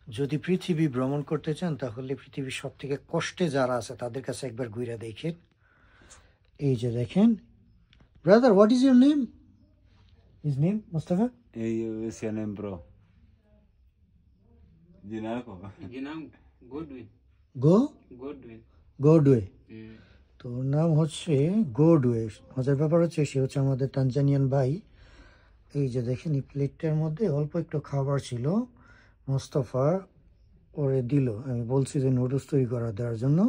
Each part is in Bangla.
যদি পৃথিবী ভ্রমণ করতে চান তাহলে পৃথিবীর সব থেকে কষ্টে যারা আছে তাদের কাছে একবার ঘুরে দেখেন। এই যে দেখেন, brother what is your name? His name Mustafa? Ese name, bro. Ginako. Godwin. Godwin. গোডওয়ে। তো ওর নাম হচ্ছে গোডওয়ে। মজার ব্যাপার হচ্ছে সে হচ্ছে আমাদের তানজানিয়ান ভাই। এই যে দেখেন এই প্লেটটার মধ্যে অল্প একটু খাবার ছিল, মোস্তফা ওরে দিল। আমি বলছি যে নুডলস তৈরি করা দেওয়ার জন্য।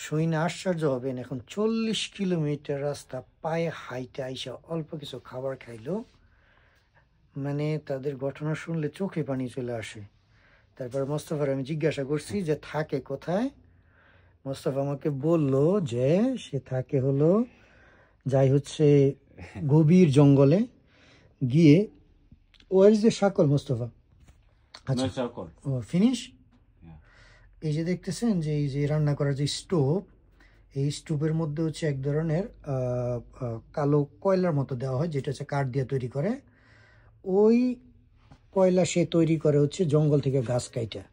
শুনে আশ্চর্য হবেন, এখন 40 কিলোমিটার রাস্তা পায়ে হাইটে আইসা অল্প কিছু খাবার খাইলো। মানে তাদের ঘটনা শুনলে চোখে পানি চলে আসে। তারপর মোস্তফার আমি জিজ্ঞাসা করছি যে থাকে কোথায়। মোস্তফা আমাকে বলল যে সে থাকে হলো যাই হচ্ছে গভীর জঙ্গলে গিয়ে। Where is the charcoal Mustafa? No charcoal. ও ফিনিশ। Yeah. এই যে দেখতেছেন যে এই যে রান্না করার যে স্টোভ, এই স্টোভের মধ্যে হচ্ছে এক ধরনের কালো কয়লার মতো দেওয়া হয়, যেটা হচ্ছে কাঠ দিয়ে তৈরি করে। ওই কয়লা সে তৈরি করে হচ্ছে জঙ্গল থেকে গাছ কাইটা।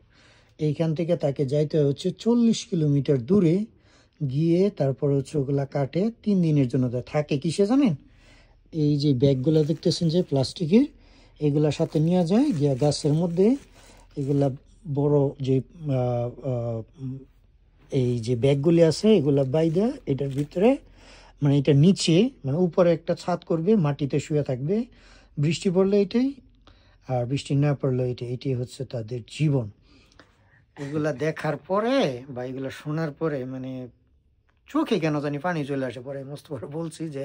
এইখান থেকে তাকে যাইতে হচ্ছে 40 কিলোমিটার দূরে গিয়ে তারপর হচ্ছে ওগুলা কাটে 3 দিনের জন্য। থাকে কিসে জানেন? এই যে ব্যাগগুলো দেখতেছেন যে প্লাস্টিকের, এগুলা সাথে নিয়ে যায় গিয়া গাছের মধ্যে। এগুলা বড় যে এই যে ব্যাগগুলি আছে এগুলা বাইদা এটার ভিতরে, মানে এটা নিচে, মানে উপরে একটা ছাদ করবে, মাটিতে শুয়ে থাকবে। বৃষ্টি পড়লে এটাই, আর বৃষ্টি না পড়লে এটাই হচ্ছে তাদের জীবন। এগুলা দেখার পরে বা এগুলা শোনার পরে মানে চোখে কেন জানি পানি চলে আসে। পরে মস্ত করে বলছি যে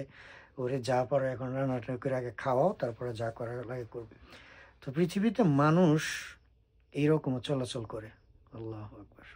ওরে যা পারো এখন রান্নাটা করে আগে খাওয়াও, তারপরে যা করার লাগে করবে। তো পৃথিবীতে মানুষ এইরকমও চলাচল করে। আল্লাহু আকবার।